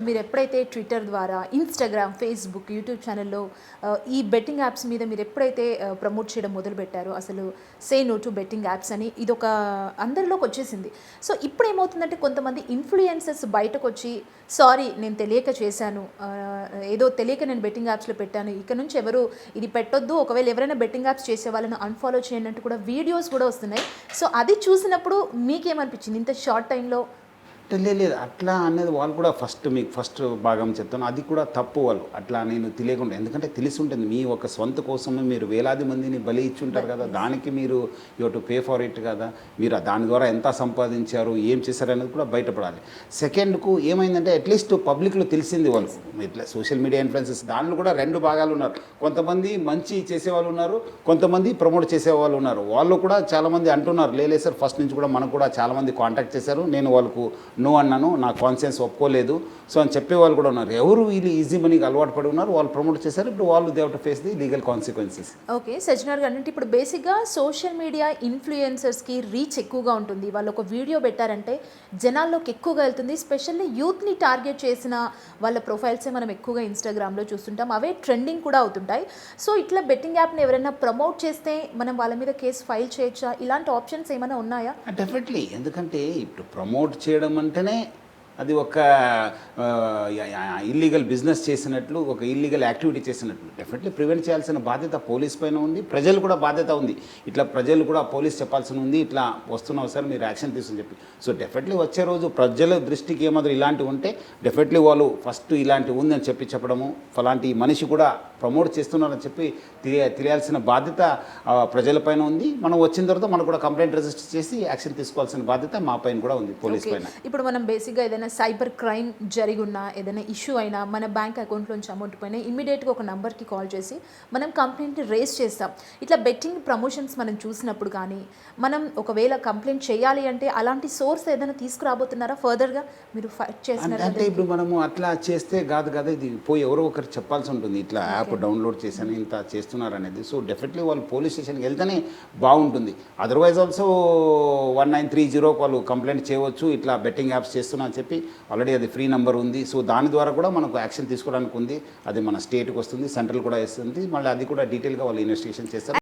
మీరు ఎప్పుడైతే ట్విట్టర్ ద్వారా, ఇన్‌స్టాగ్రామ్, ఫేస్‌బుక్, యూట్యూబ్ ఛానెల్‌లో ఈ బెట్టింగ్ యాప్స్ మీద మీరు ఎప్పుడైతే ప్రమోట్ చేయడం మొదలుపెట్టారో, అసలు say no to betting apps అని ఇదొక అందరిలోకి వచ్చేసింది. సో ఇప్పుడేమవుతుందంటే కొంతమంది ఇన్‌ఫ్లుయెన్సర్స్ బయటకొచ్చి సారీ నేను తెలియక చేశాను. ఏదో తెలియక నేను బెట్టింగ్ యాప్స్‌లో పెట్టాను. ఇక నుంచి ఎవరు ఇది పెట్టొద్దు. ఒకవేళ ఎవరైనా బెట్టింగ్ యాప్స్ చేసే వాళ్ళని అన్‌ఫాలో చేయండి అంటూ కూడా వీడియోస్ కూడా వస్తున్నాయి. సో అది చూసినప్పుడు మీకేమనిపించింది? ఇంత షార్ట్ టైమ్‌లో లేదు అట్లా అనేది వాళ్ళు కూడా ఫస్ట్ భాగం చెప్తాను. అది కూడా తప్పు వాళ్ళు. అట్లా నేను తెలియకుండా ఎందుకంటే తెలిసి ఉంటుంది. మీ ఒక స్వంత కోసమే మీరు వేలాది మందిని బలి ఇచ్చి ఉంటారు కదా! దానికి మీరు you to pay for it కదా! మీరు దాని ద్వారా ఎంత సంపాదించారు, ఏం చేశారు అనేది కూడా బయటపడాలి. సెకండ్‌కు ఏమైందంటే అట్‌లీస్ట్ పబ్లిక్‌లో తెలిసింది వాళ్ళకు. ఇట్లా సోషల్ మీడియా ఇన్‌ఫ్లుయెన్సర్స్ దాంట్లో కూడా 2 భాగాలు ఉన్నారు. కొంతమంది మంచి చేసేవాళ్ళు ఉన్నారు. కొంతమంది ప్రమోట్ చేసేవాళ్ళు ఉన్నారు. వాళ్ళు కూడా చాలామంది అంటున్నారు. లేదు సార్ ఫస్ట్ నుంచి కూడా మనకు కూడా చాలామంది కాంటాక్ట్ చేశారు. నేను వాళ్ళకు నో అన్నాను, నా కాన్షియన్స్ ఒప్పుకోలేదు సో అని చెప్పేవాళ్ళు కూడా ఉన్నారు. ఎవరు వీళ్ళు ఈజీ మనీకి అలవాటు పడి ఉన్నారు, వాళ్ళు ప్రమోట్ చేశారు. ఇప్పుడు వాళ్ళు they have to face the legal consequences. Okay. Sajjanar గారు అంటే ఇప్పుడు బేసిక్‌గా సోషల్ మీడియా ఇన్‌ఫ్లుయెన్సర్స్‌కి రీచ్ ఎక్కువగా ఉంటుంది. వాళ్ళు ఒక వీడియో పెట్టారంటే జనాల్లోకి ఎక్కువగా వెళ్తుంది. స్పెషల్లీ యూత్‌ని టార్గెట్ చేసిన వాళ్ళ ప్రొఫైల్సే మనం ఎక్కువగా ఇన్‌స్టాగ్రామ్‌లో చూస్తుంటాం. అవే ట్రెండింగ్ కూడా అవుతుంటాయి. సో ఇట్లా బెట్టింగ్ యాప్‌ని ఎవరైనా ప్రమోట్ చేస్తే మనం వాళ్ళ మీద కేస్ ఫైల్ చేయొచ్చా? ఇలాంటి ఆప్షన్స్ ఏమైనా ఉన్నాయా? డెఫినెట్లీ. ఎందుకంటే ఇప్పుడు ప్రమోట్ చేయడం అంటేనే అది ఒక ఇల్లీగల్ బిజినెస్ చేసినట్లు, ఒక ఇల్లీగల్ యాక్టివిటీ చేసినట్లు. డెఫినెట్లీ ప్రివెంట్ చేయాల్సిన బాధ్యత పోలీస్ పైన ఉంది, ప్రజలు కూడా బాధ్యత ఉంది. ఇట్లా ప్రజలు కూడా పోలీస్ చెప్పాల్సి ఉంది, ఇట్లా వస్తున్నావు సార్ మీరు యాక్షన్ తీసుకుని చెప్పి. సో డెఫినెట్లీ వచ్చే రోజు ప్రజల దృష్టికి ఏమాత్రం ఇలాంటివి ఉంటే డెఫినెట్లీ వాళ్ళు ఫస్ట్ ఇలాంటివి ఉందని చెప్పడము, ఫలాంటి మనిషి కూడా ప్రమోట్ చేస్తున్నారని చెప్పి తెలియాల్సిన బాధ్యత ప్రజలపైన ఉంది. మనం వచ్చిన తర్వాత మనం కూడా కంప్లైంట్ రిజిస్టర్ చేసి యాక్షన్ తీసుకోవాల్సిన బాధ్యత మా పైన కూడా ఉంది, పోలీస్ పైన. ఇప్పుడు మనం బేసిక్గా ఏదైనా సైబర్ క్రైమ్ జరిగున్నా, ఏదైనా ఇష్యూ అయినా, మన బ్యాంక్ అకౌంట్లోంచి అమౌంట్ పోయినా ఇమ్మీడియట్గా ఒక నెంబర్కి కాల్ చేసి మనం కంప్లైంట్ రేస్ చేస్తాం. ఇట్లా బెట్టింగ్ ప్రమోషన్స్ మనం చూసినప్పుడు కానీ మనం ఒకవేళ కంప్లైంట్ చేయాలి అంటే అలాంటి సోర్స్ ఏదైనా తీసుకురాబోతున్నారా ఫర్దర్గా మీరు ఫైట్ చేసినారా? అంటే ఇప్పుడు మనము అట్లా చేస్తే కాదు కదా, ఇది పోయి ఎవరో ఒకరు చెప్పాల్సి ఉంటుంది. ఇట్లా యాప్ డౌన్లోడ్ చేశాను ఇంత చేస్తున్నారు అనేది. సో డెఫినెట్లీ వాళ్ళు పోలీస్ స్టేషన్కి వెళ్తేనే బాగుంటుంది. అదర్వైజ్ ఆల్సో 1930 వాళ్ళు కంప్లైంట్ చేయవచ్చు, ఇట్లా బెట్టింగ్ యాప్స్ చేస్తున్నా అని చెప్పి. ఆల్రెడీ అది ఫ్రీ నెంబర్ ఉంది. సో దాని ద్వారా కూడా మనకు యాక్షన్ తీసుకోవడానికి ఉంది. అది మన స్టేట్కి వస్తుంది, సెంట్రల్ కూడా ఇస్తుంది. మళ్ళీ అది కూడా డీటెయిల్గా వాళ్ళు ఇన్వెస్టిగేషన్ చేస్తారు.